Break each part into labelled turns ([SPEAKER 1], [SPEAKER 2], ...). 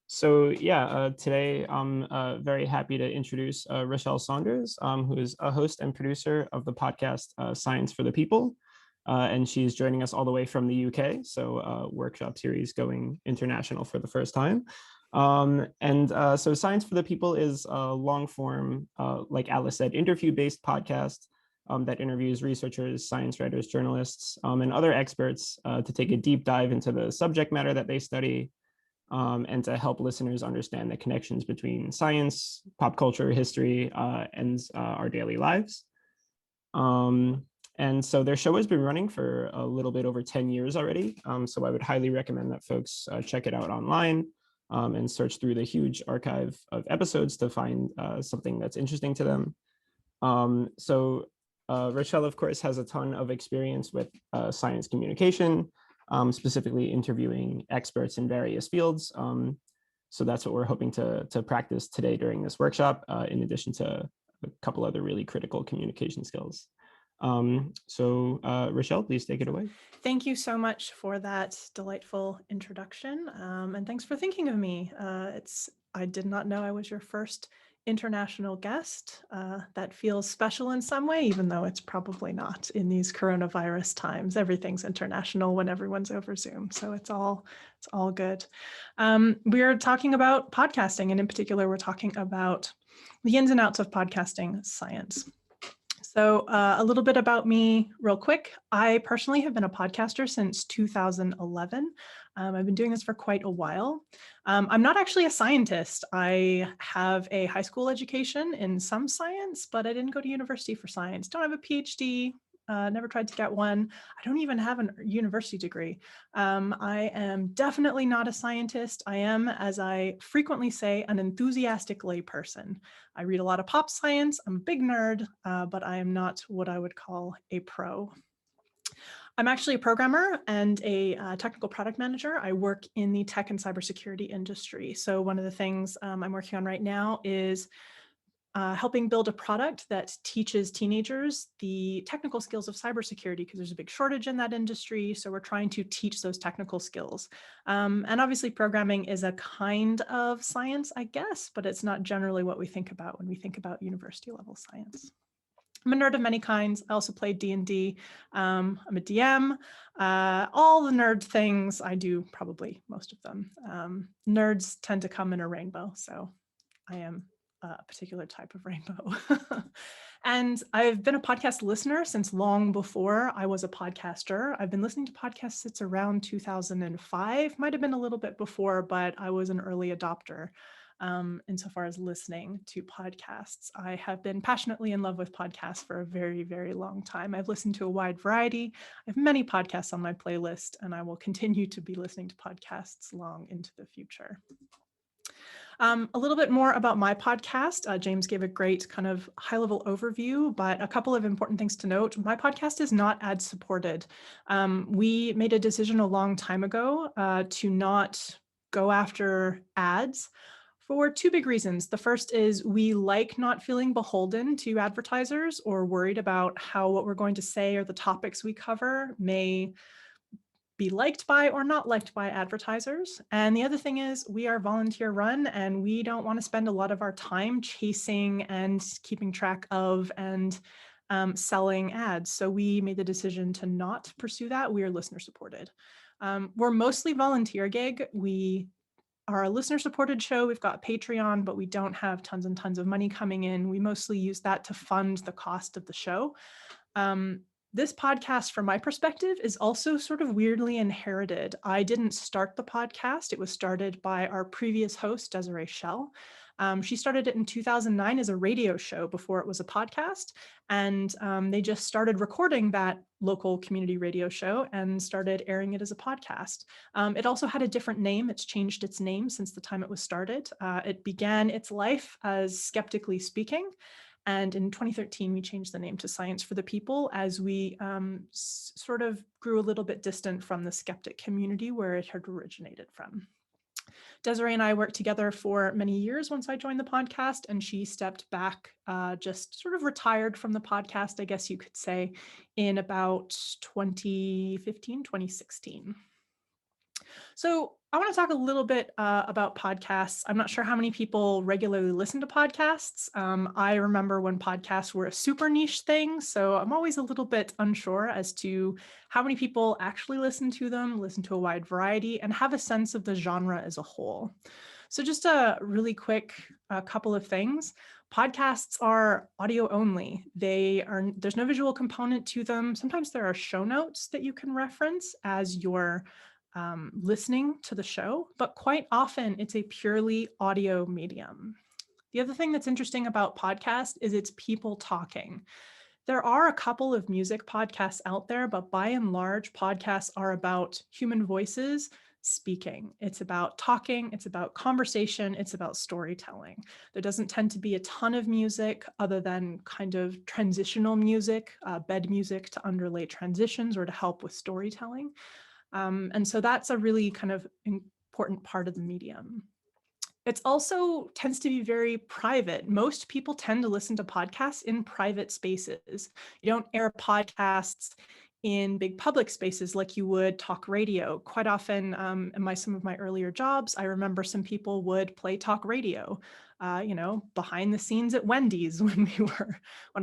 [SPEAKER 1] Today I'm very happy to introduce Rachelle Saunders, who is a host and producer of the podcast Science for the People. And she's joining us all the way from the UK, so workshop series going international for the first time. So Science for the People is a long form, like Alice said, interview-based podcast that interviews researchers, science writers, journalists, and other experts to take a deep dive into the subject matter that they study, and to help listeners understand the connections between science, pop culture, history, and our daily lives. And so their show has been running for a little bit over 10 years already. So I would highly recommend that folks check it out online and search through the huge archive of episodes to find something that's interesting to them. Rachelle, of course, has a ton of experience with science communication, specifically interviewing experts in various fields. So that's what we're hoping to practice today during this workshop, in addition to a couple other really critical communication skills. Rachelle, please take it away.
[SPEAKER 2] Thank you so much for that delightful introduction, and thanks for thinking of me. I did not know I was your first international guest. That feels special in some way, even though it's probably not in these coronavirus times. Everything's international when everyone's over Zoom, so it's all good. We're talking about podcasting, and in particular, we're talking about the ins and outs of podcasting science. So a little bit about me real quick. I personally have been a podcaster since 2011. I've been doing this for quite a while. I'm not actually a scientist. I have a high school education in some science, but I didn't go to university for science. Don't have a PhD. Never tried to get one. I don't even have a university degree. I am definitely not a scientist. I am, as I frequently say, an enthusiastic layperson. I read a lot of pop science. I'm a big nerd, but I am not what I would call a pro. I'm actually a programmer and a technical product manager. I work in the tech and cybersecurity industry. So one of the things I'm working on right now is helping build a product that teaches teenagers the technical skills of cybersecurity, because there's a big shortage in that industry. So we're trying to teach those technical skills. And obviously programming is a kind of science, I guess, but it's not generally what we think about when we think about university level science. I'm a nerd of many kinds. I also play D&D. I'm a DM. All the nerd things, I do probably most of them. Nerds tend to come in a rainbow, so I am a particular type of rainbow. And I've been a podcast listener since long before I was a podcaster. I've been listening to podcasts since around 2005, might have been a little bit before, but I was an early adopter insofar as listening to podcasts. I have been passionately in love with podcasts for a very, very long time. I've listened to a wide variety. I have many podcasts on my playlist, and I will continue to be listening to podcasts long into the future. A little bit more about my podcast. James gave a great kind of high-level overview, but a couple of important things to note. My podcast is not ad-supported. We made a decision a long time ago to not go after ads for two big reasons. The first is we like not feeling beholden to advertisers or worried about how what we're going to say or the topics we cover may be liked by or not liked by advertisers. And the other thing is we are volunteer run, and we don't want to spend a lot of our time chasing and keeping track of and selling ads. So we made the decision to not pursue that. We are listener supported. We're mostly volunteer gig. We are a listener supported show. We've got Patreon, but we don't have tons and tons of money coming in. We mostly use that to fund the cost of the show. This podcast, from my perspective, is also sort of weirdly inherited. I didn't start the podcast. It was started by our previous host, Desiree Schell. She started it in 2009 as a radio show before it was a podcast. And they just started recording that local community radio show and started airing it as a podcast. It also had a different name. It's changed its name since the time it was started. It began its life as Skeptically Speaking. And in 2013, we changed the name to Science for the People as we sort of grew a little bit distant from the skeptic community where it had originated from. Desiree and I worked together for many years once I joined the podcast, and she stepped back, just sort of retired from the podcast, I guess you could say, in about 2015, 2016. So I want to talk a little bit about podcasts. I'm not sure how many people regularly listen to podcasts. I remember when podcasts were a super niche thing, so I'm always a little bit unsure as to how many people actually listen to them, listen to a wide variety, and have a sense of the genre as a whole. So just a really quick couple of things. Podcasts are audio only. There's no visual component to them. Sometimes there are show notes that you can reference as you're listening to the show, but quite often it's a purely audio medium. The other thing that's interesting about podcast is it's people talking. There are a couple of music podcasts out there, but by and large, podcasts are about human voices speaking. It's about talking, it's about conversation, it's about storytelling. There doesn't tend to be a ton of music other than kind of transitional music, bed music to underlay transitions or to help with storytelling. And so that's a really kind of important part of the medium. It's also tends to be very private. Most people tend to listen to podcasts in private spaces. You don't air podcasts in big public spaces like you would talk radio. Quite often, in some of my earlier jobs, I remember some people would play talk radio, behind the scenes at Wendy's when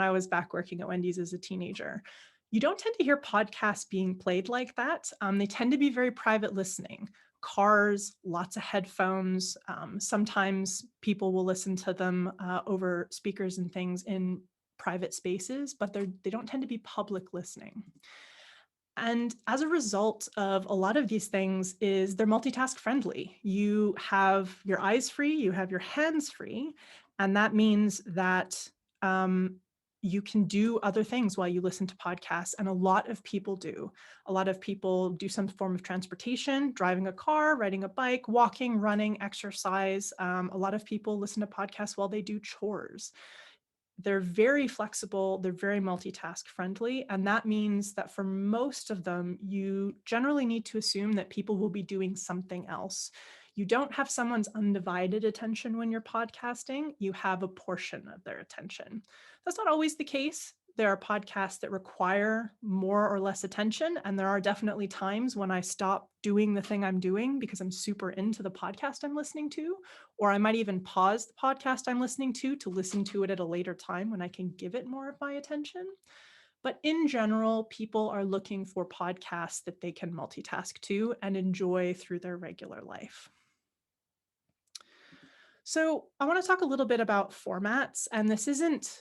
[SPEAKER 2] I was back working at Wendy's as a teenager. You don't tend to hear podcasts being played like that. They tend to be very private listening. Cars, lots of headphones. Sometimes people will listen to them over speakers and things in private spaces, but they don't tend to be public listening. And as a result of a lot of these things is they're multitask friendly. You have your eyes free, you have your hands free, and that means that you can do other things while you listen to podcasts. And a lot of people do. A lot of people do some form of transportation, driving a car, riding a bike, walking, running, exercise. A lot of people listen to podcasts while they do chores. They're very flexible, they're very multitask friendly, and that means that for most of them, you generally need to assume that people will be doing something else. You don't have someone's undivided attention when you're podcasting, you have a portion of their attention. That's not always the case. There are podcasts that require more or less attention, and there are definitely times when I stop doing the thing I'm doing because I'm super into the podcast I'm listening to, or I might even pause the podcast I'm listening to listen to it at a later time when I can give it more of my attention. But in general, people are looking for podcasts that they can multitask to and enjoy through their regular life. So I want to talk a little bit about formats, and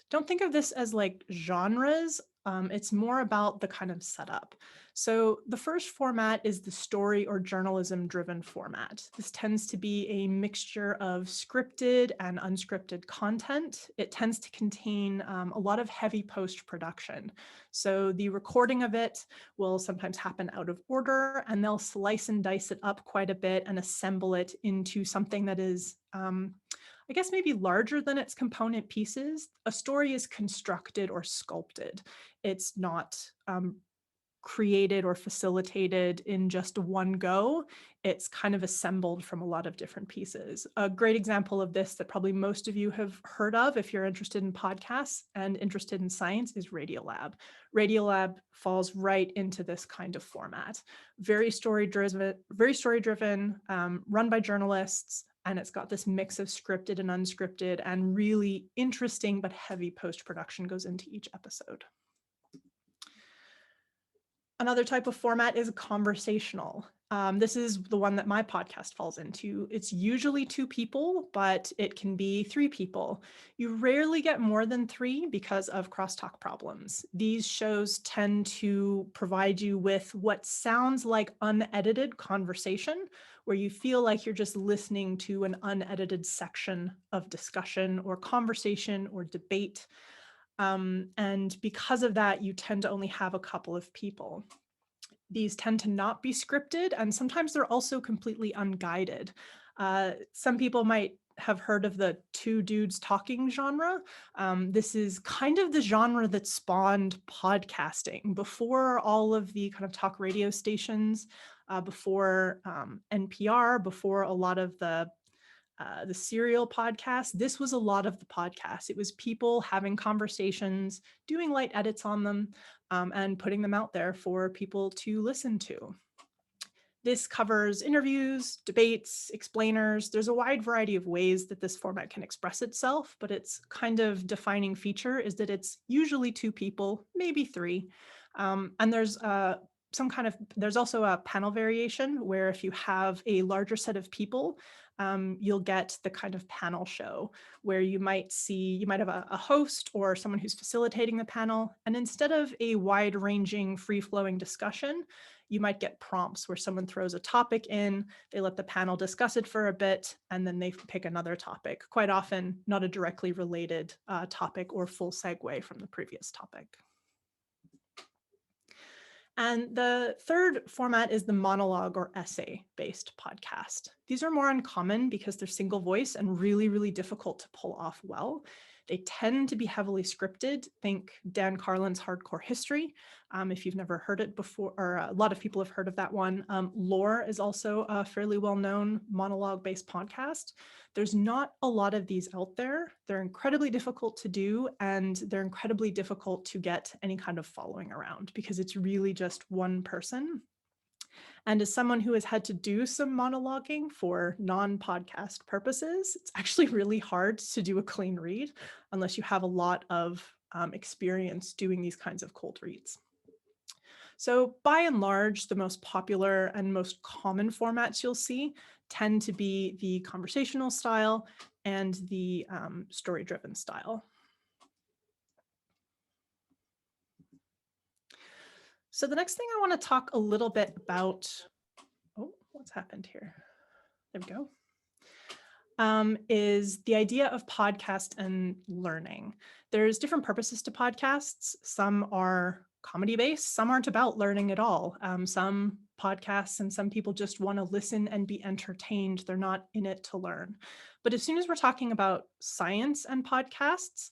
[SPEAKER 2] don't think of this as like genres. It's more about the kind of setup. So the first format is the story or journalism driven format. This tends to be a mixture of scripted and unscripted content. It tends to contain a lot of heavy post-production. So the recording of it will sometimes happen out of order, and they'll slice and dice it up quite a bit and assemble it into something that is I guess maybe larger than its component pieces. A story is constructed or sculpted. It's not created or facilitated in just one go. It's kind of assembled from a lot of different pieces. A great example of this that probably most of you have heard of if you're interested in podcasts and interested in science is Radiolab. Radiolab falls right into this kind of format. Very story driven, run by journalists, and it's got this mix of scripted and unscripted, and really interesting but heavy post-production goes into each episode. Another type of format is conversational. This is the one that my podcast falls into. It's usually 2 people, but it can be 3 people. You rarely get more than 3 because of crosstalk problems. These shows tend to provide you with what sounds like unedited conversation, where you feel like you're just listening to an unedited section of discussion or conversation or debate. And because of that, you tend to only have a couple of people. These tend to not be scripted, and sometimes they're also completely unguided. Some people might have heard of the 2 dudes talking genre. This is kind of the genre that spawned podcasting before all of the kind of talk radio stations, before NPR, before a lot of the serial podcast. This was a lot of the podcast. It was people having conversations, doing light edits on them, and putting them out there for people to listen to. This covers interviews, debates, explainers. There's a wide variety of ways that this format can express itself, but its kind of defining feature is that it's usually 2 people, maybe 3. And there's also a panel variation where if you have a larger set of people, you'll get the kind of panel show where you might have a host or someone who's facilitating the panel. And instead of a wide ranging, free flowing discussion, you might get prompts where someone throws a topic in, they let the panel discuss it for a bit, and then they pick another topic, quite often not a directly related topic or full segue from the previous topic. And the third format is the monologue or essay-based podcast. These are more uncommon because they're single voice and really, really difficult to pull off well. They tend to be heavily scripted. Think Dan Carlin's Hardcore History, if you've never heard it before, or a lot of people have heard of that one. Lore is also a fairly well-known monologue-based podcast. There's not a lot of these out there. They're incredibly difficult to do, and they're incredibly difficult to get any kind of following around because it's really just one person. And as someone who has had to do some monologuing for non-podcast purposes, it's actually really hard to do a clean read unless you have a lot of experience doing these kinds of cold reads. So by and large, the most popular and most common formats you'll see tend to be the conversational style and the story-driven style. So the next thing I want to talk a little bit about, oh, what's happened here? There we go. Is the idea of podcast and learning. There's different purposes to podcasts. Some are comedy-based, some aren't about learning at all. Some podcasts and some people just want to listen and be entertained. They're not in it to learn. But as soon as we're talking about science and podcasts,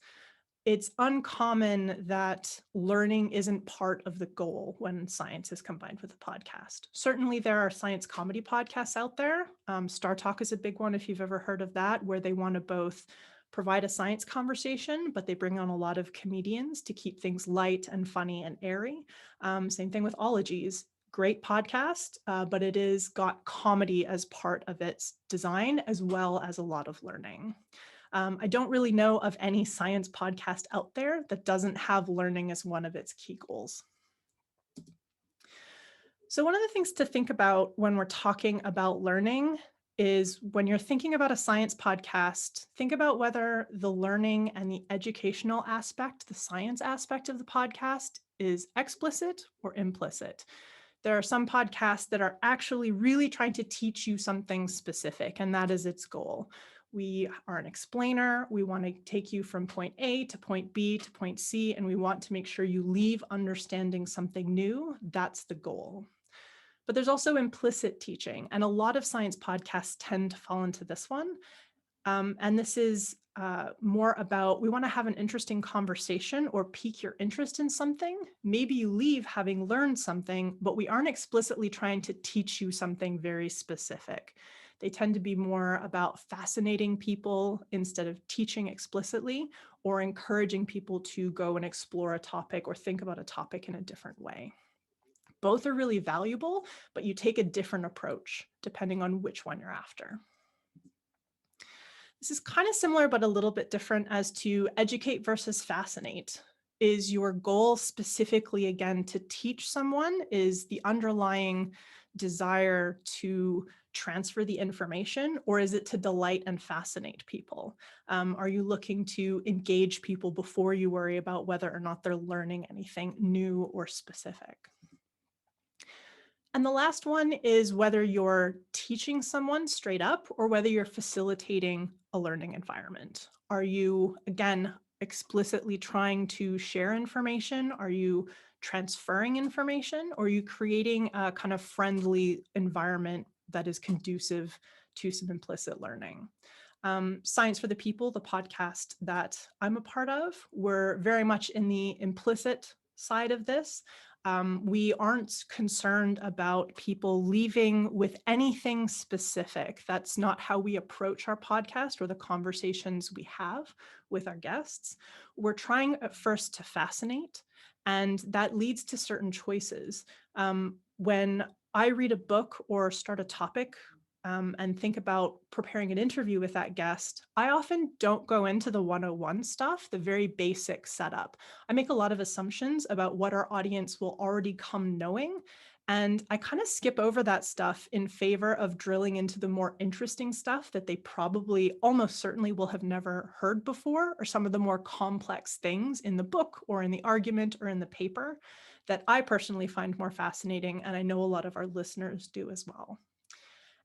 [SPEAKER 2] it's uncommon that learning isn't part of the goal when science is combined with a podcast. Certainly there are science comedy podcasts out there. Star Talk is a big one if you've ever heard of that, where they want to both provide a science conversation, but they bring on a lot of comedians to keep things light and funny and airy. Same thing with Ologies. Great podcast, but it is got comedy as part of its design as well as a lot of learning. I don't really know of any science podcast out there that doesn't have learning as one of its key goals. So one of the things to think about when we're talking about learning is when you're thinking about a science podcast, think about whether the learning and the educational aspect, the science aspect of the podcast is explicit or implicit. There are some podcasts that are actually really trying to teach you something specific, and that is its goal. We are an explainer. We want to take you from point A to point B to point C, and we want to make sure you leave understanding something new. That's the goal. But there's also implicit teaching, and a lot of science podcasts tend to fall into this one. And this is more about, we want to have an interesting conversation or pique your interest in something. Maybe you leave having learned something, but we aren't explicitly trying to teach you something very specific. They tend to be more about fascinating people instead of teaching explicitly or encouraging people to go and explore a topic or think about a topic in a different way. Both are really valuable, but you take a different approach depending on which one you're after. This is kind of similar, but a little bit different as to educate versus fascinate. Is your goal specifically, again, to teach someone? Is the underlying desire to transfer the information, or is it to delight and fascinate people? Are you looking to engage people before you worry about whether or not they're learning anything new or specific? And the last one is whether you're teaching someone straight up or whether you're facilitating a learning environment. Are you, again, explicitly trying to share information? Are you transferring information? Or are you creating a kind of friendly environment that is conducive to some implicit learning? Science for the People, the podcast that I'm a part of, we're very much in the implicit side of this. We aren't concerned about people leaving with anything specific. That's not how we approach our podcast or the conversations we have with our guests. We're trying at first to fascinate, and that leads to certain choices. When I read a book or start a topic and think about preparing an interview with that guest, I often don't go into the 101 stuff, the very basic setup. I make a lot of assumptions about what our audience will already come knowing. And I kind of skip over that stuff in favor of drilling into the more interesting stuff that they probably almost certainly will have never heard before, or some of the more complex things in the book or in the argument or in the paper that I personally find more fascinating. And I know a lot of our listeners do as well.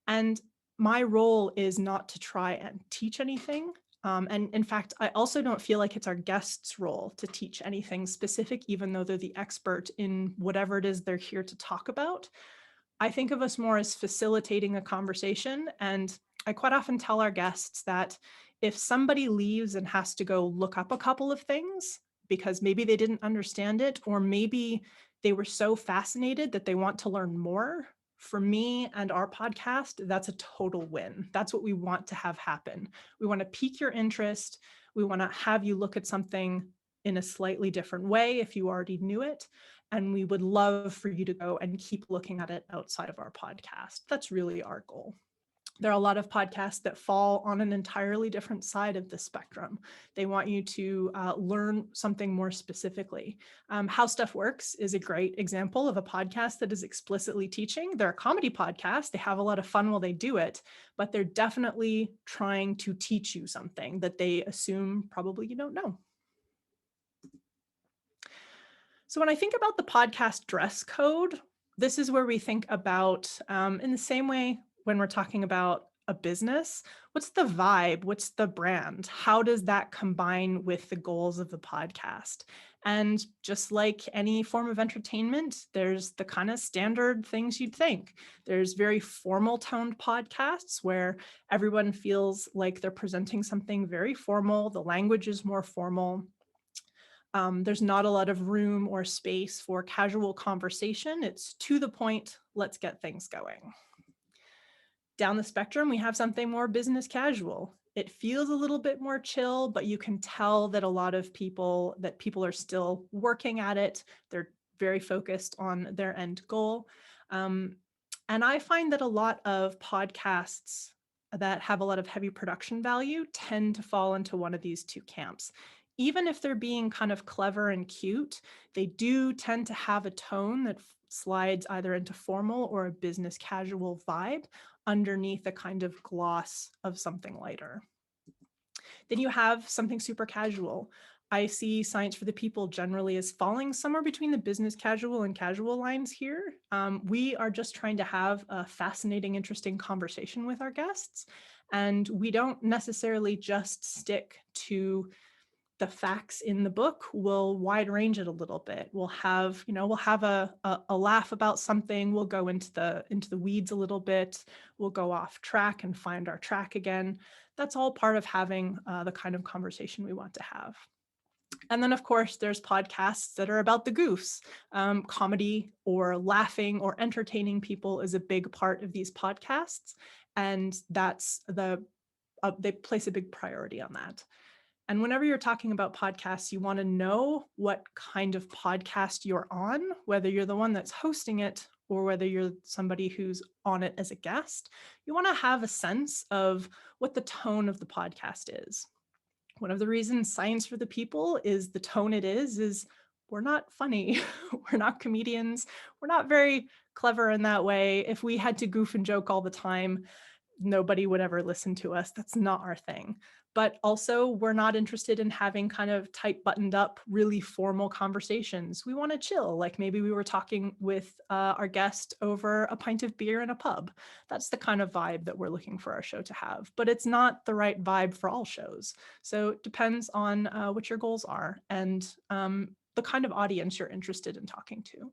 [SPEAKER 2] And my role is not to try and teach anything. And in fact, I also don't feel like it's our guests' role to teach anything specific, even though they're the expert in whatever it is they're here to talk about. I think of us more as facilitating a conversation. And I quite often tell our guests that if somebody leaves and has to go look up a couple of things because maybe they didn't understand it, or maybe they were so fascinated that they want to learn more, for me and our podcast, that's a total win. That's what we want to have happen. We want to pique your interest. We want to have you look at something in a slightly different way if you already knew it. And we would love for you to go and keep looking at it outside of our podcast. That's really our goal. There are a lot of podcasts that fall on an entirely different side of the spectrum. They want you to learn something more specifically. How Stuff Works is a great example of a podcast that is explicitly teaching. They're a comedy podcast. They have a lot of fun while they do it, but they're definitely trying to teach you something that they assume probably you don't know. So when I think about the podcast dress code, this is where we think about, in the same way when we're talking about a business, what's the vibe? What's the brand? How does that combine with the goals of the podcast? And just like any form of entertainment, there's the kind of standard things you'd think. There's very formal toned podcasts where everyone feels like they're presenting something very formal. The language is more formal. There's not a lot of room or space for casual conversation. It's to the point, let's get things going. Down the spectrum, we have something more business casual. It feels a little bit more chill, but you can tell that a lot of people are still working at it. They're very focused on their end goal. And I find that a lot of podcasts that have a lot of heavy production value tend to fall into one of these two camps. Even if they're being kind of clever and cute, they do tend to have a tone that slides either into formal or a business casual vibe underneath a kind of gloss of something lighter. Then you have something super casual. I see Science for the People generally as falling somewhere between the business casual and casual lines here. We are just trying to have a fascinating, interesting conversation with our guests. And we don't necessarily just stick to the facts in the book. We'll wide range it a little bit. We'll have a laugh about something. We'll go into the weeds a little bit. We'll go off track and find our track again. That's all part of having the kind of conversation we want to have. And then, of course, there's podcasts that are about the goofs. Comedy or laughing or entertaining people is a big part of these podcasts. And that's they place a big priority on that. And whenever you're talking about podcasts, you want to know what kind of podcast you're on, whether you're the one that's hosting it or whether you're somebody who's on it as a guest. You want to have a sense of what the tone of the podcast is. One of the reasons Science for the People is the tone it is we're not funny. We're not comedians. We're not very clever in that way. If we had to goof and joke all the time, nobody would ever listen to us. That's not our thing. But also, we're not interested in having kind of tight, buttoned up, really formal conversations. We want to chill, like maybe we were talking with our guest over a pint of beer in a pub. That's the kind of vibe that we're looking for our show to have. But it's not the right vibe for all shows. So it depends on what your goals are and the kind of audience you're interested in talking to.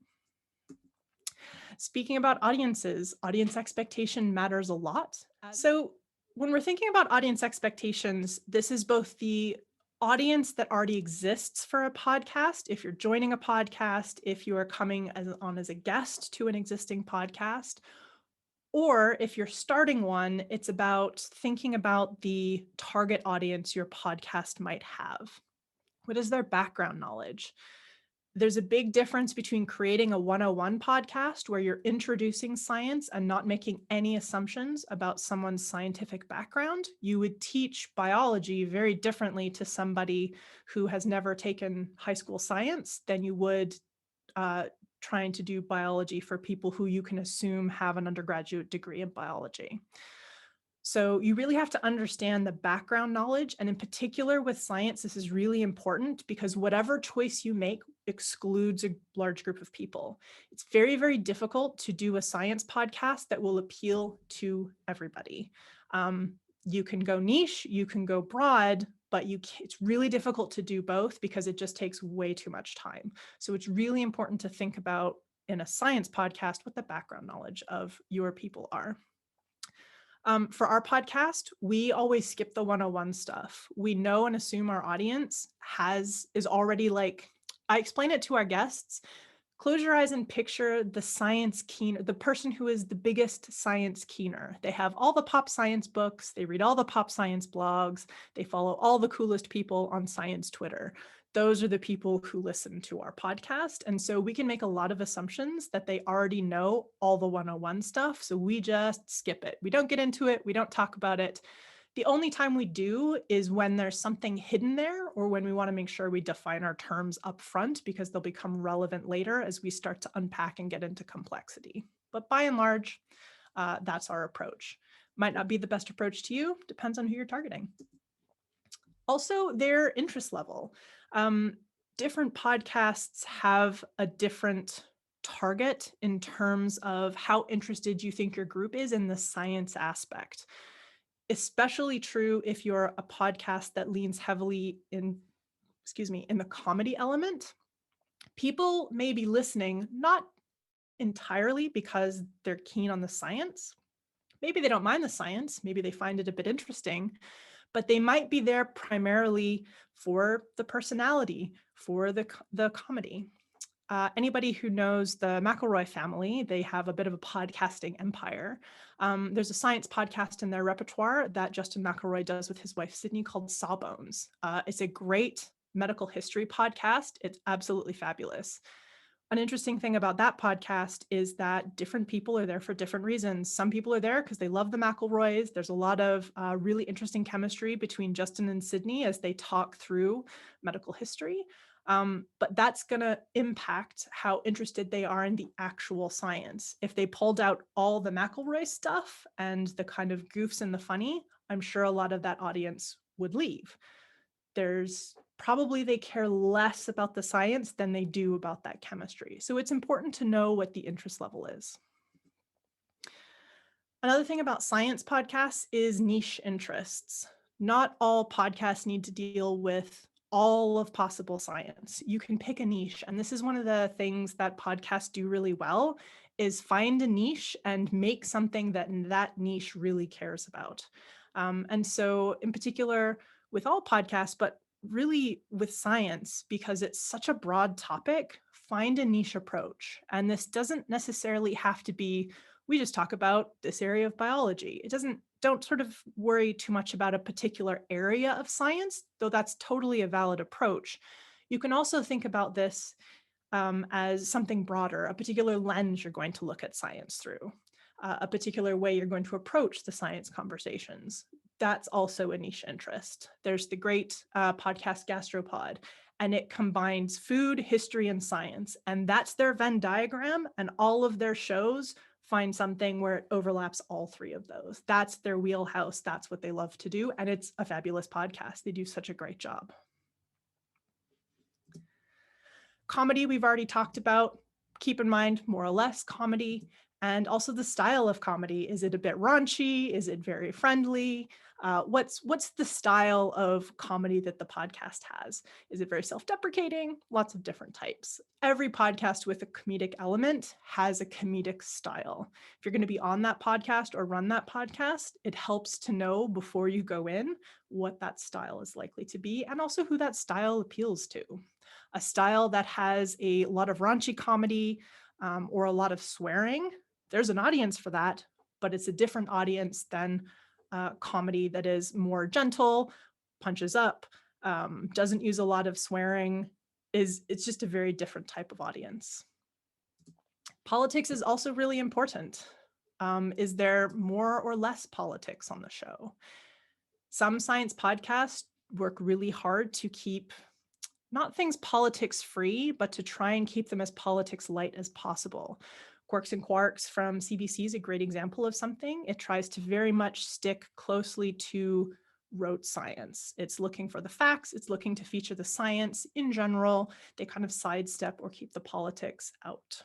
[SPEAKER 2] Speaking about audiences, audience expectation matters a lot. So when we're thinking about audience expectations, this is both the audience that already exists for a podcast. If you're joining a podcast, if you are coming on as a guest to an existing podcast, or if you're starting one, it's about thinking about the target audience your podcast might have. What is their background knowledge? There's a big difference between creating a 101 podcast where you're introducing science and not making any assumptions about someone's scientific background. You would teach biology very differently to somebody who has never taken high school science than you would trying to do biology for people who you can assume have an undergraduate degree in biology. So you really have to understand the background knowledge. And in particular with science, this is really important because whatever choice you make excludes a large group of people. It's very, very difficult to do a science podcast that will appeal to everybody. You can go niche, you can go broad, but it's really difficult to do both because it just takes way too much time. So it's really important to think about in a science podcast what the background knowledge of your people are. For our podcast, we always skip the 101 stuff. We know and assume our audience is already like, I explain it to our guests. Close your eyes and picture the science keener, the person who is the biggest science keener. They have all the pop science books, they read all the pop science blogs, they follow all the coolest people on science Twitter. Those are the people who listen to our podcast. And so we can make a lot of assumptions that they already know all the 101 stuff. So we just skip it. We don't get into it. We don't talk about it. The only time we do is when there's something hidden there or when we want to make sure we define our terms up front because they'll become relevant later as we start to unpack and get into complexity. But by and large, that's our approach. Might not be the best approach to you, depends on who you're targeting. Also, their interest level. Different podcasts have a different target in terms of how interested you think your group is in the science aspect. Especially true if you're a podcast that leans heavily in the comedy element. People may be listening, not entirely because they're keen on the science. Maybe they don't mind the science. Maybe they find it a bit interesting, but they might be there primarily for the personality, for the comedy. Anybody who knows the McElroy family, they have a bit of a podcasting empire. There's a science podcast in their repertoire that Justin McElroy does with his wife, Sydney, called Sawbones. It's a great medical history podcast. It's absolutely fabulous. An interesting thing about that podcast is that different people are there for different reasons. Some people are there because they love the McElroys. There's a lot of really interesting chemistry between Justin and Sydney as they talk through medical history. But that's going to impact how interested they are in the actual science. If they pulled out all the McElroy stuff and the kind of goofs and the funny, I'm sure a lot of that audience would leave. They care less about the science than they do about that chemistry. So it's important to know what the interest level is. Another thing about science podcasts is niche interests. Not all podcasts need to deal with all of possible science. You can pick a niche. And this is one of the things that podcasts do really well is find a niche and make something that niche really cares about. And so in particular with all podcasts, but really with science, because it's such a broad topic, find a niche approach. And this doesn't necessarily have to be, we just talk about this area of biology. Don't sort of worry too much about a particular area of science, though that's totally a valid approach. You can also think about this as something broader, a particular lens you're going to look at science through, a particular way you're going to approach the science conversations. That's also a niche interest. There's the great podcast Gastropod, and it combines food, history, and science. And that's their Venn diagram, and all of their shows find something where it overlaps all three of those. That's their wheelhouse. That's what they love to do. And it's a fabulous podcast. They do such a great job. Comedy, we've already talked about. Keep in mind, more or less comedy. And also the style of comedy. Is it a bit raunchy? Is it very friendly? What's the style of comedy that the podcast has? Is it very self-deprecating? Lots of different types. Every podcast with a comedic element has a comedic style. If you're going to be on that podcast or run that podcast, it helps to know before you go in what that style is likely to be and also who that style appeals to. A style that has a lot of raunchy comedy or a lot of swearing, there's an audience for that, but it's a different audience than comedy that is more gentle, punches up, doesn't use a lot of swearing. it's just a very different type of audience. Politics is also really important. Is there more or less politics on the show? Some science podcasts work really hard to keep not things politics free, but to try and keep them as politics light as possible. Quarks and Quarks from CBC is a great example of something. It tries to very much stick closely to rote science. It's looking for the facts. It's looking to feature the science in general. They kind of sidestep or keep the politics out.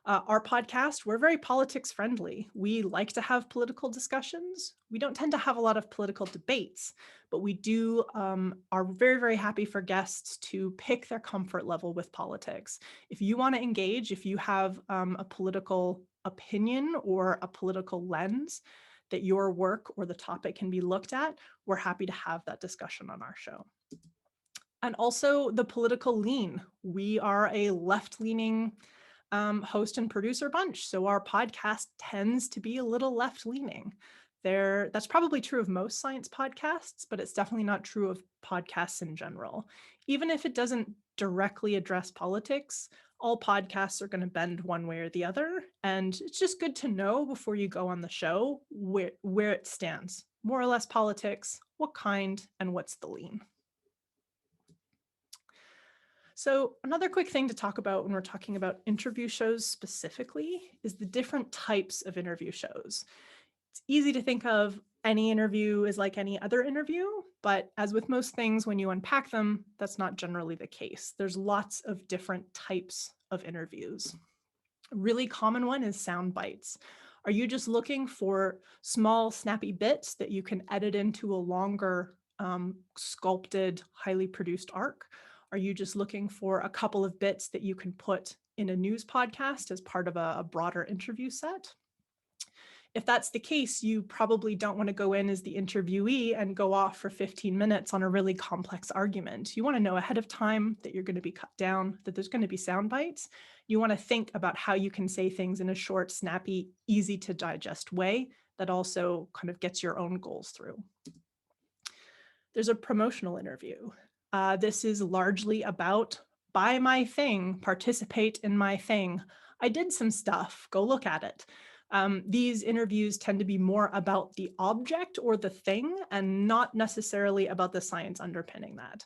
[SPEAKER 2] Our podcast, we're very politics friendly. We like to have political discussions. We don't tend to have a lot of political debates, but we do are very, very happy for guests to pick their comfort level with politics. If you want to engage, if you have a political opinion or a political lens that your work or the topic can be looked at, we're happy to have that discussion on our show. And also the political lean. We are a left-leaning host and producer bunch. So our podcast tends to be a little left-leaning. That's probably true of most science podcasts, but it's definitely not true of podcasts in general. Even if it doesn't directly address politics, all podcasts are going to bend one way or the other. And it's just good to know before you go on the show where it stands. More or less politics, what kind, and what's the lean. So another quick thing to talk about when we're talking about interview shows specifically is the different types of interview shows. It's easy to think of any interview as like any other interview, but as with most things, when you unpack them, that's not generally the case. There's lots of different types of interviews. A really common one is sound bites. Are you just looking for small, snappy bits that you can edit into a longer, sculpted, highly produced arc? Are you just looking for a couple of bits that you can put in a news podcast as part of a broader interview set? If that's the case, you probably don't want to go in as the interviewee and go off for 15 minutes on a really complex argument. You want to know ahead of time that you're going to be cut down, that there's going to be sound bites. You want to think about how you can say things in a short, snappy, easy to digest way that also kind of gets your own goals through. There's a promotional interview. This is largely about buy my thing, participate in my thing. I did some stuff, go look at it. These interviews tend to be more about the object or the thing and not necessarily about the science underpinning that.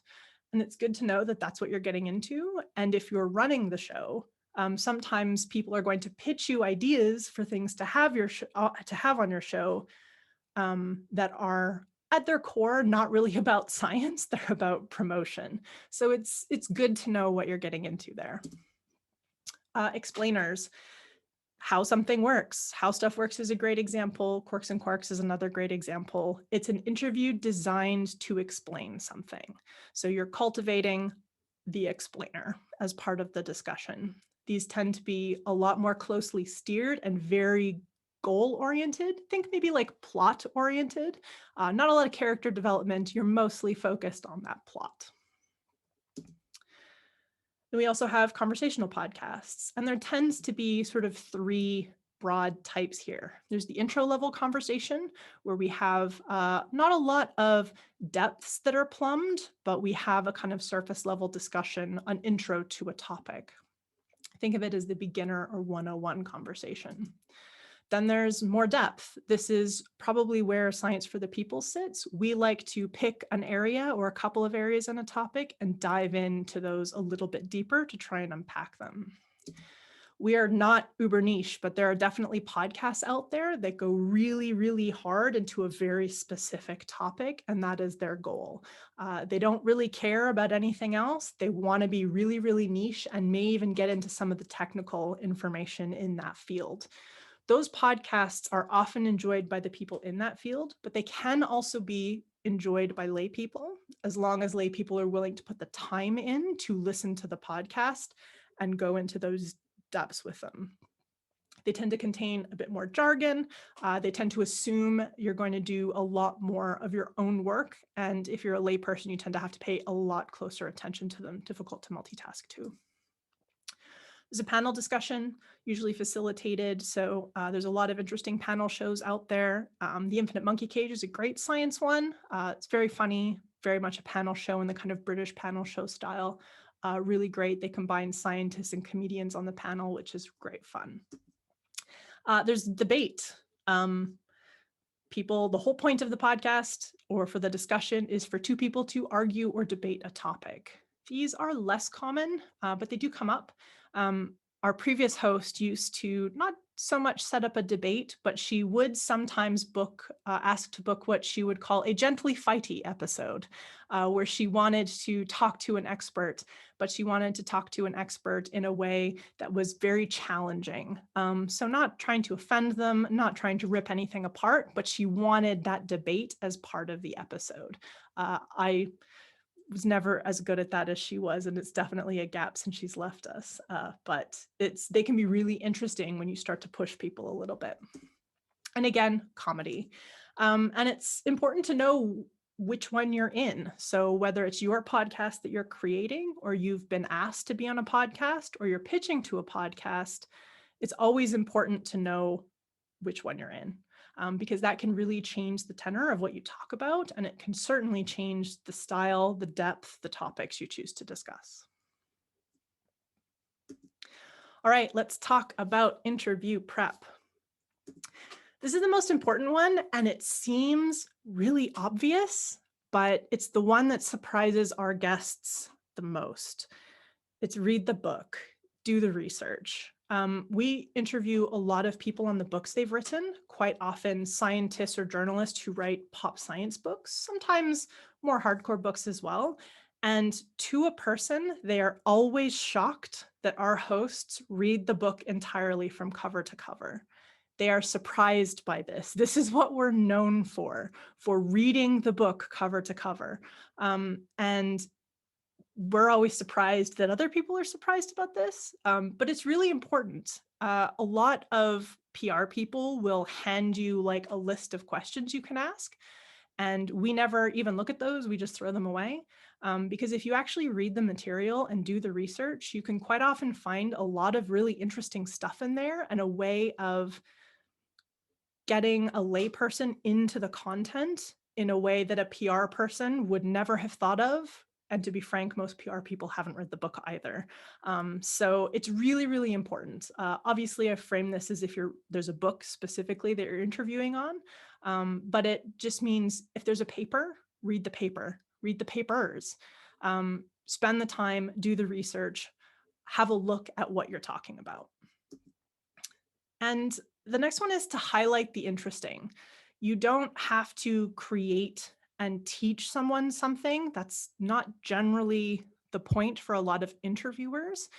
[SPEAKER 2] And it's good to know that that's what you're getting into. And if you're running the show, sometimes people are going to pitch you ideas for things to have on your show that are at their core not really about science, they're about promotion. So it's good to know what you're getting into there. Explainers. How something works. How stuff works is a great example. Quarks and Quarks is another great example. It's an interview designed to explain something. So you're cultivating the explainer as part of the discussion. These tend to be a lot more closely steered and very goal-oriented. Think maybe like plot-oriented. Not a lot of character development. You're mostly focused on that plot. Then we also have conversational podcasts, and there tends to be sort of three broad types here. There's the intro level conversation where we have not a lot of depths that are plumbed, but we have a kind of surface level discussion, an intro to a topic. Think of it as the beginner or 101 conversation. Then there's more depth. This is probably where Science for the People sits. We like to pick an area or a couple of areas in a topic and dive into those a little bit deeper to try and unpack them. We are not uber niche, but there are definitely podcasts out there that go really, really hard into a very specific topic, and that is their goal. They don't really care about anything else. They want to be really, really niche and may even get into some of the technical information in that field. Those podcasts are often enjoyed by the people in that field, but they can also be enjoyed by lay people, as long as lay people are willing to put the time in to listen to the podcast and go into those depths with them. They tend to contain a bit more jargon. They tend to assume you're going to do a lot more of your own work. And if you're a lay person, you tend to have to pay a lot closer attention to them, difficult to multitask too. There's a panel discussion, usually facilitated. So there's a lot of interesting panel shows out there. The Infinite Monkey Cage is a great science one. It's very funny, very much a panel show in the kind of British panel show style. really great. They combine scientists and comedians on the panel, which is great fun. There's debate. The whole point of the podcast or for the discussion is for two people to argue or debate a topic. These are less common, but they do come up. Our previous host used to not so much set up a debate, but she would sometimes ask to book what she would call a gently fighty episode, where she wanted to talk to an expert, but she wanted to talk to an expert in a way that was very challenging. So not trying to offend them, not trying to rip anything apart, but she wanted that debate as part of the episode. I was never as good at that as she was, and it's definitely a gap since she's left us. But they can be really interesting when you start to push people a little bit. And again, comedy. And it's important to know which one you're in. So whether it's your podcast that you're creating, or you've been asked to be on a podcast, or you're pitching to a podcast, it's always important to know which one you're in. Because that can really change the tenor of what you talk about, and it can certainly change the style, the depth, the topics you choose to discuss. All right, let's talk about interview prep. This is the most important one, and it seems really obvious, but it's the one that surprises our guests the most. It's read the book, do the research. We interview a lot of people on the books they've written, quite often scientists or journalists who write pop science books, sometimes more hardcore books as well. And to a person, they are always shocked that our hosts read the book entirely from cover to cover. They are surprised by this. This is what we're known for reading the book cover to cover. And we're always surprised that other people are surprised about this, but it's really important. A lot of PR people will hand you like a list of questions you can ask, and we never even look at those. We just throw them away, because if you actually read the material and do the research, you can quite often find a lot of really interesting stuff in there, and a way of getting a layperson into the content in a way that a PR person would never have thought of. And to be frank, most PR people haven't read the book either. So it's really, really important. Obviously, I frame this as if there's a book specifically that you're interviewing on, but it just means if there's a paper, read the paper, read the papers, spend the time, do the research, have a look at what you're talking about. And the next one is to highlight the interesting. You don't have to create and teach someone something. That's not generally the point for a lot of interviewers.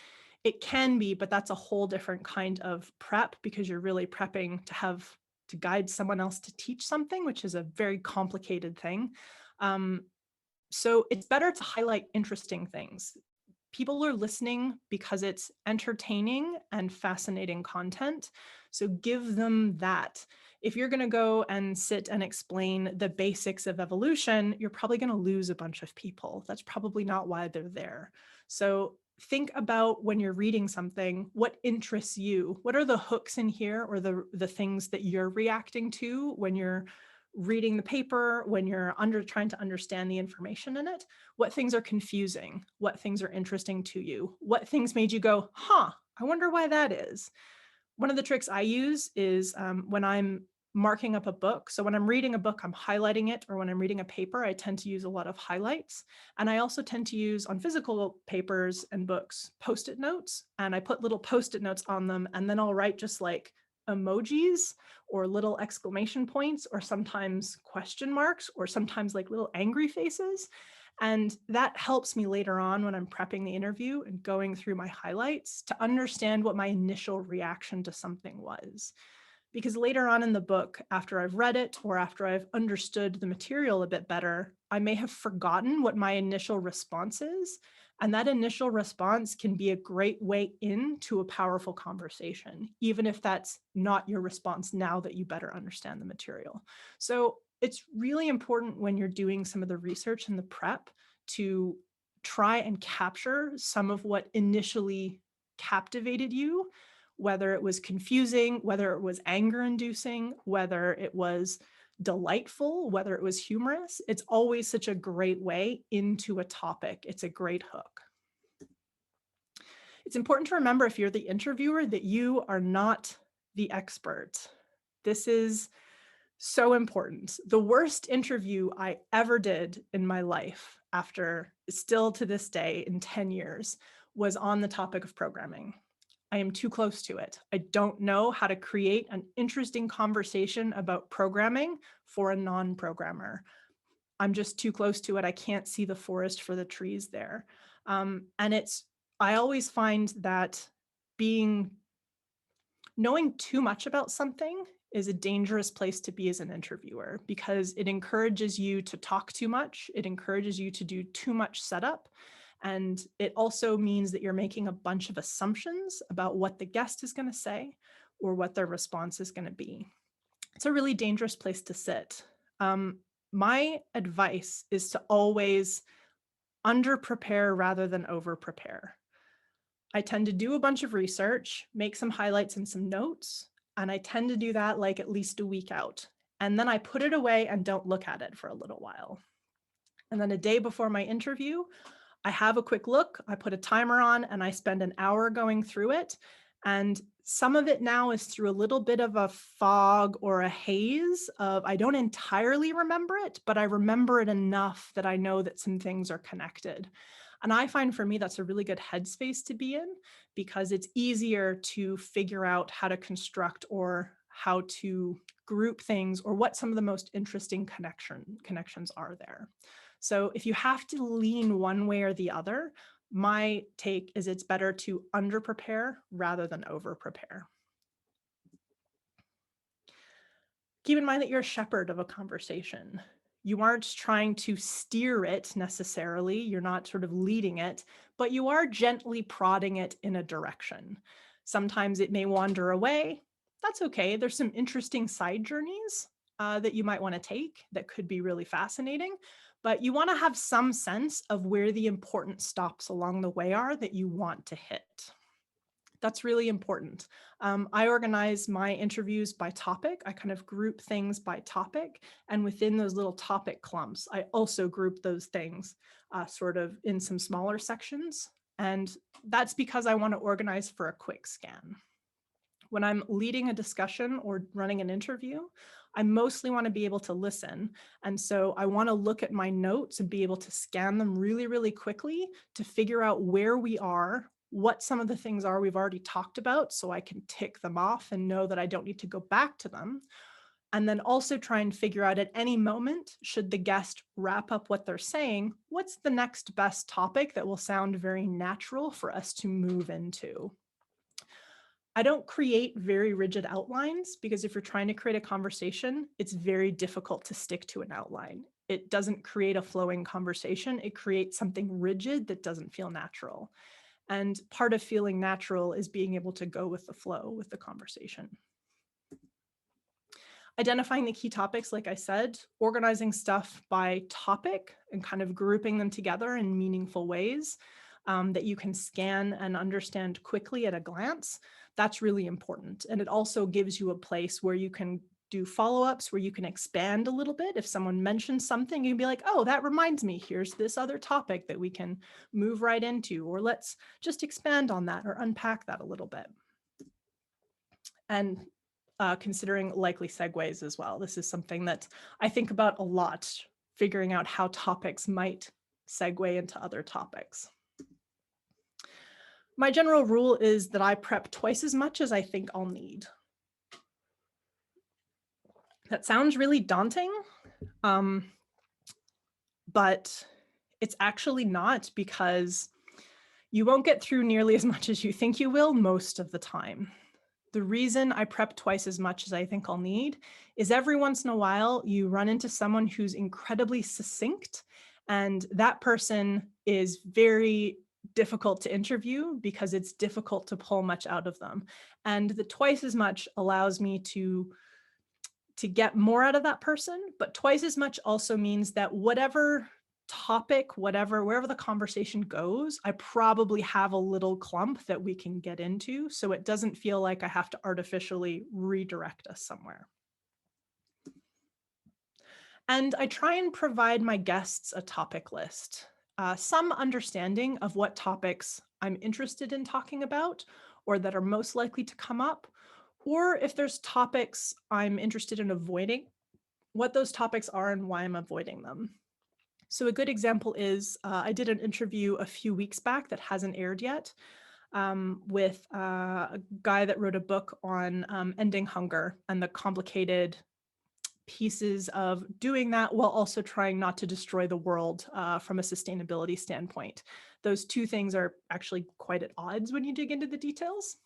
[SPEAKER 2] It can be, but that's a whole different kind of prep, because you're really prepping to guide someone else to teach something, which is a very complicated thing. So it's better to highlight interesting things. People are listening because it's entertaining and fascinating content. So give them that. If you're going to go and sit and explain the basics of evolution, you're probably going to lose a bunch of people. That's probably not why they're there. So think about when you're reading something, what interests you? What are the hooks in here, or the things that you're reacting to when you're reading the paper, when you're trying to understand the information in it? What things are confusing? What things are interesting to you? What things made you go, I wonder why that is? One of the tricks I use is when I'm marking up a book. So when I'm reading a book, I'm highlighting it, or when I'm reading a paper, I tend to use a lot of highlights. And I also tend to use, on physical papers and books, Post-it notes. And I put little Post-it notes on them, and then I'll write just like emojis or little exclamation points, or sometimes question marks, or sometimes like little angry faces. And that helps me later on when I'm prepping the interview and going through my highlights to understand what my initial reaction to something was. Because later on in the book, after I've read it, or after I've understood the material a bit better, I may have forgotten what my initial response is. And that initial response can be a great way into a powerful conversation, even if that's not your response now that you better understand the material. So it's really important when you're doing some of the research and the prep to try and capture some of what initially captivated you, whether it was confusing, whether it was anger-inducing, whether it was delightful, whether it was humorous. It's always such a great way into a topic. It's a great hook. It's important to remember, if you're the interviewer, that you are not the expert. This is so important. The worst interview I ever did in my life, after still to this day in 10 years, was on the topic of programming. I am too close to it. I don't know how to create an interesting conversation about programming for a non-programmer. I'm just too close to it. I can't see the forest for the trees there. I always find that knowing too much about something is a dangerous place to be as an interviewer, because it encourages you to talk too much. It encourages you to do too much setup. And it also means that you're making a bunch of assumptions about what the guest is going to say or what their response is going to be. It's a really dangerous place to sit. My advice is to always under-prepare rather than over-prepare. I tend to do a bunch of research, make some highlights and some notes, and I tend to do that like at least a week out. And then I put it away and don't look at it for a little while. And then a day before my interview, I have a quick look, I put a timer on, and I spend an hour going through it. And some of it now is through a little bit of a fog or a haze of, I don't entirely remember it, but I remember it enough that I know that some things are connected. And I find, for me, that's a really good headspace to be in, because it's easier to figure out how to construct or how to group things, or what some of the most interesting connections are there. So if you have to lean one way or the other, my take is it's better to under-prepare rather than over-prepare. Keep in mind that you're a shepherd of a conversation. You aren't trying to steer it necessarily. You're not sort of leading it, but you are gently prodding it in a direction. Sometimes it may wander away. That's okay. There's some interesting side journeys that you might want to take that could be really fascinating, but you want to have some sense of where the important stops along the way are that you want to hit. That's really important. I organize my interviews by topic. I kind of group things by topic. And within those little topic clumps, I also group those things sort of in some smaller sections. And that's because I want to organize for a quick scan. When I'm leading a discussion or running an interview, I mostly want to be able to listen. And so I want to look at my notes and be able to scan them really, really quickly to figure out where we are, what some of the things are we've already talked about, so I can tick them off and know that I don't need to go back to them. And then also try and figure out, at any moment, should the guest wrap up what they're saying, what's the next best topic that will sound very natural for us to move into. I don't create very rigid outlines, because if you're trying to create a conversation, it's very difficult to stick to an outline. It doesn't create a flowing conversation. It creates something rigid that doesn't feel natural. And part of feeling natural is being able to go with the flow with the conversation. Identifying the key topics, like I said, organizing stuff by topic and kind of grouping them together in meaningful ways that you can scan and understand quickly at a glance. That's really important. And it also gives you a place where you can do follow-ups, where you can expand a little bit. If someone mentions something, you can be like, oh, that reminds me, here's this other topic that we can move right into, or let's just expand on that or unpack that a little bit. And considering likely segues as well. This is something that I think about a lot, figuring out how topics might segue into other topics. My general rule is that I prep twice as much as I think I'll need. That sounds really daunting, but it's actually not, because you won't get through nearly as much as you think you will most of the time. The reason I prep twice as much as I think I'll need is every once in a while you run into someone who's incredibly succinct, and that person is very difficult to interview because it's difficult to pull much out of them. And the twice as much allows me to get more out of that person, but twice as much also means that whatever topic, wherever the conversation goes, I probably have a little clump that we can get into, so it doesn't feel like I have to artificially redirect us somewhere. And I try and provide my guests a topic list. some understanding of what topics I'm interested in talking about or that are most likely to come up, or if there's topics I'm interested in avoiding, what those topics are and why I'm avoiding them. So a good example is I did an interview a few weeks back that hasn't aired yet with a guy that wrote a book on ending hunger and the complicated pieces of doing that while also trying not to destroy the world from a sustainability standpoint. Those two things are actually quite at odds when you dig into the details.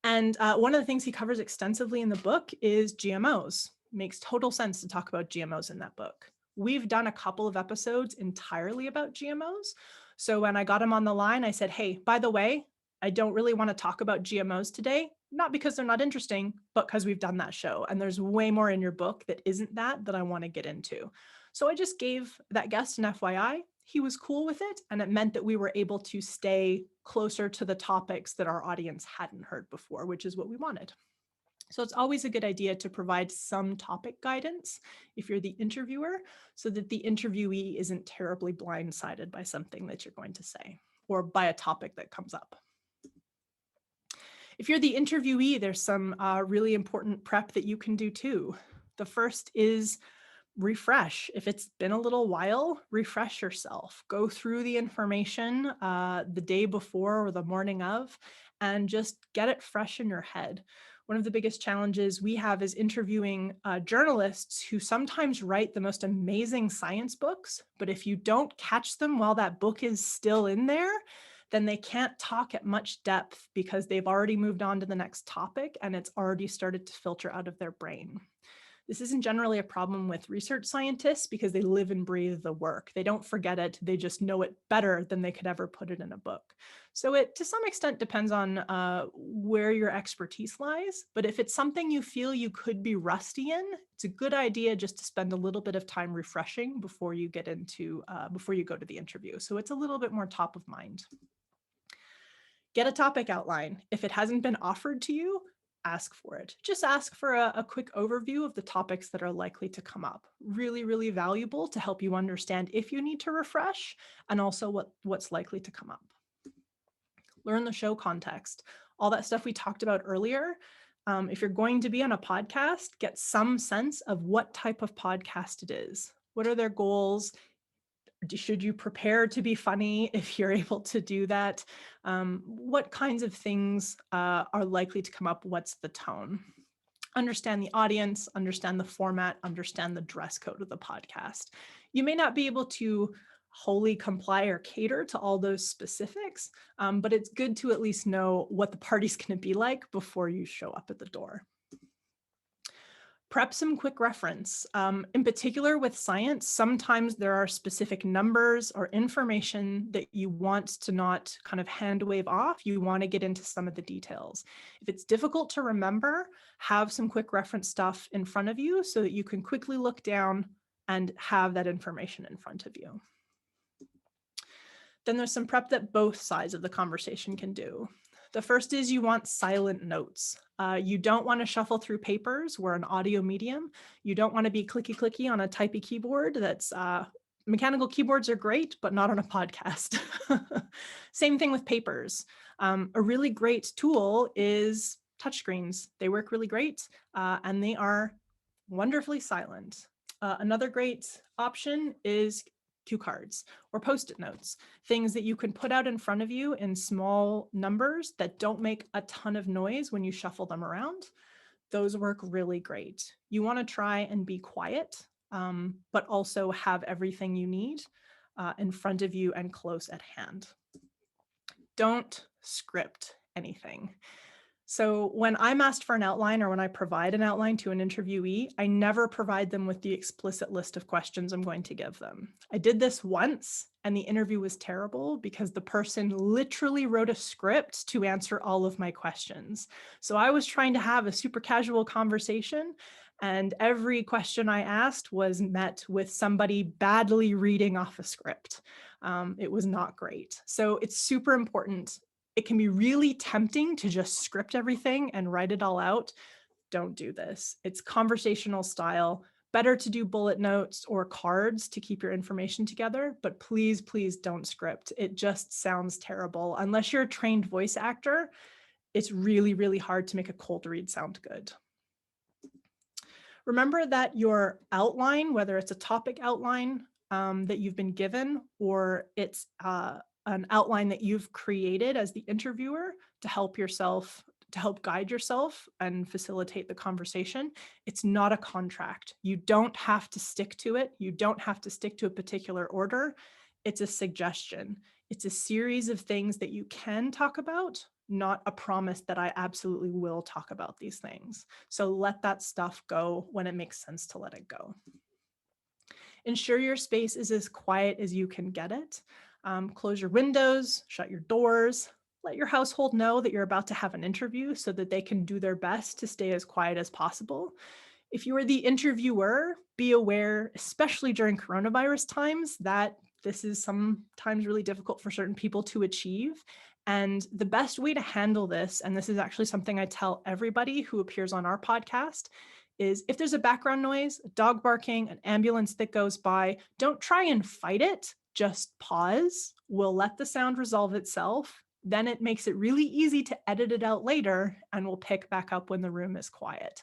[SPEAKER 2] And one of the things he covers extensively in the book is GMOs. Makes total sense to talk about GMOs in that book. We've done a couple of episodes entirely about GMOs. So when I got him on the line, I said, hey, by the way, I don't really want to talk about GMOs today, not because they're not interesting, but because we've done that show. And there's way more in your book that isn't that I want to get into. So I just gave that guest an FYI. He was cool with it. And it meant that we were able to stay closer to the topics that our audience hadn't heard before, which is what we wanted. So it's always a good idea to provide some topic guidance if you're the interviewer, so that the interviewee isn't terribly blindsided by something that you're going to say or by a topic that comes up. If you're the interviewee, there's some really important prep that you can do too. The first is refresh. If it's been a little while, refresh yourself. Go through the information the day before or the morning of, and just get it fresh in your head. One of the biggest challenges we have is interviewing journalists who sometimes write the most amazing science books, but if you don't catch them while that book is still in there, then they can't talk at much depth because they've already moved on to the next topic and it's already started to filter out of their brain. This isn't generally a problem with research scientists because they live and breathe the work. They don't forget it. They just know it better than they could ever put it in a book. So it, to some extent, depends on where your expertise lies. But if it's something you feel you could be rusty in, it's a good idea just to spend a little bit of time refreshing before you get into, before you go to the interview. So it's a little bit more top of mind. Get a topic outline. If it hasn't been offered to you, ask for it. Just ask for a quick overview of the topics that are likely to come up. Really, really valuable to help you understand if you need to refresh and also what's likely to come up. Learn the show context. All that stuff we talked about earlier. If you're going to be on a podcast, get some sense of what type of podcast it is. What are their goals? Should you prepare to be funny if you're able to do that? What kinds of things are likely to come up? What's the tone? Understand the audience, understand the format, understand the dress code of the podcast. You may not be able to wholly comply or cater to all those specifics, but it's good to at least know what the party's going to be like before you show up at the door. Prep some quick reference. In particular with science, sometimes there are specific numbers or information that you want to not kind of hand wave off. You want to get into some of the details. If it's difficult to remember, have some quick reference stuff in front of you so that you can quickly look down and have that information in front of you. Then there's some prep that both sides of the conversation can do. The first is you want silent notes. You don't want to shuffle through papers. We're an audio medium. You don't want to be clicky on a typey keyboard. That's mechanical keyboards are great, but not on a podcast. Same thing with papers. A really great tool is touchscreens. They work really great and they are wonderfully silent. Another great option is cue cards or post-it notes, things that you can put out in front of you in small numbers that don't make a ton of noise when you shuffle them around. Those work really great. You want to try and be quiet, but also have everything you need in front of you and close at hand. Don't script anything. So when I'm asked for an outline or when I provide an outline to an interviewee, I never provide them with the explicit list of questions I'm going to give them. I did this once and the interview was terrible because the person literally wrote a script to answer all of my questions. So I was trying to have a super casual conversation and every question I asked was met with somebody badly reading off a script. It was not great. So it's super important. It can be really tempting to just script everything and write it all out. Don't do this. It's conversational style. Better to do bullet notes or cards to keep your information together, but please, please don't script. It just sounds terrible. Unless you're a trained voice actor, it's really, really hard to make a cold read sound good. Remember that your outline, whether it's a topic outline that you've been given, or it's an outline that you've created as the interviewer to help guide yourself and facilitate the conversation, it's not a contract. You don't have to stick to it. You don't have to stick to a particular order. It's a suggestion. It's a series of things that you can talk about, not a promise that I absolutely will talk about these things. So let that stuff go when it makes sense to let it go. Ensure your space is as quiet as you can get it. Close your windows, shut your doors. Let your household know that you're about to have an interview so that they can do their best to stay as quiet as possible. If you are the interviewer, be aware, especially during coronavirus times, that this is sometimes really difficult for certain people to achieve. And the best way to handle this, and this is actually something I tell everybody who appears on our podcast, is if there's a background noise, a dog barking, an ambulance that goes by, don't try and fight it, just pause. We'll let the sound resolve itself. Then it makes it really easy to edit it out later, and we'll pick back up when the room is quiet.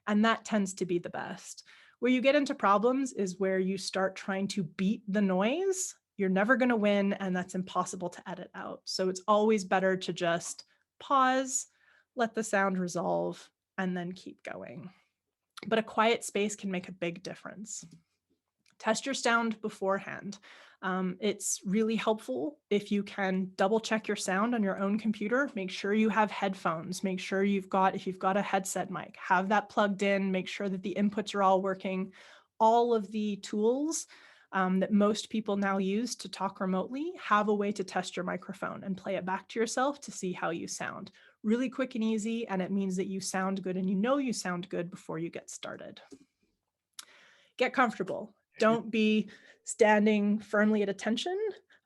[SPEAKER 2] And that tends to be the best. Where you get into problems is where you start trying to beat the noise. You're never going to win, and that's impossible to edit out. So it's always better to just pause, let the sound resolve, and then keep going. But a quiet space can make a big difference. Test your sound beforehand. It's really helpful if you can double check your sound on your own computer. Make sure you have headphones. Make sure if you've got a headset mic, have that plugged in. Make sure that the inputs are all working. All of the tools that most people now use to talk remotely have a way to test your microphone and play it back to yourself to see how you sound. Really quick and easy, and it means that you sound good and you know you sound good before you get started. Get comfortable. Don't be standing firmly at attention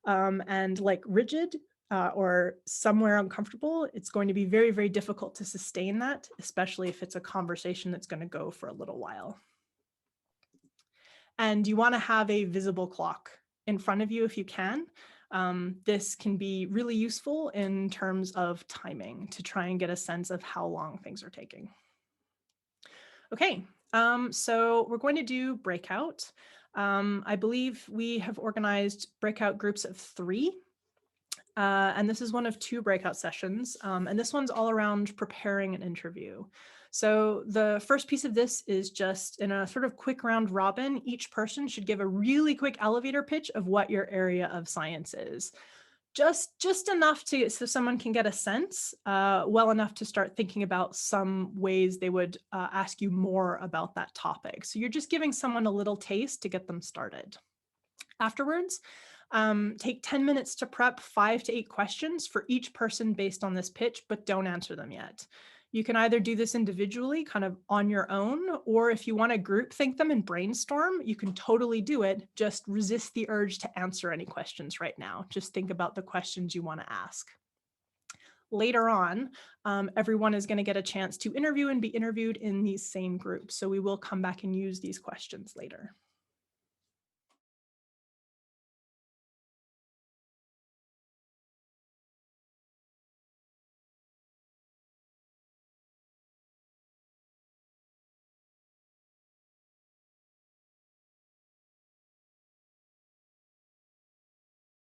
[SPEAKER 2] and like rigid or somewhere uncomfortable. It's going to be very, very difficult to sustain that, especially if it's a conversation that's going to go for a little while. And you want to have a visible clock in front of you if you can. This can be really useful in terms of timing to try and get a sense of how long things are taking. Okay, so we're going to do breakout. I believe we have organized breakout groups of 3. And this is one of 2 breakout sessions. And this one's all around preparing an interview. So the first piece of this is just in a sort of quick round robin. Each person should give a really quick elevator pitch of what your area of science is. Just enough so someone can get a sense, well enough to start thinking about some ways they would ask you more about that topic. So you're just giving someone a little taste to get them started. Afterwards, take 10 minutes to prep 5 to 8 questions for each person based on this pitch, but don't answer them yet. You can either do this individually, kind of on your own, or if you want to group think them and brainstorm, you can totally do it. Just resist the urge to answer any questions right now. Just think about the questions you want to ask. Later on, everyone is going to get a chance to interview and be interviewed in these same groups. So we will come back and use these questions later.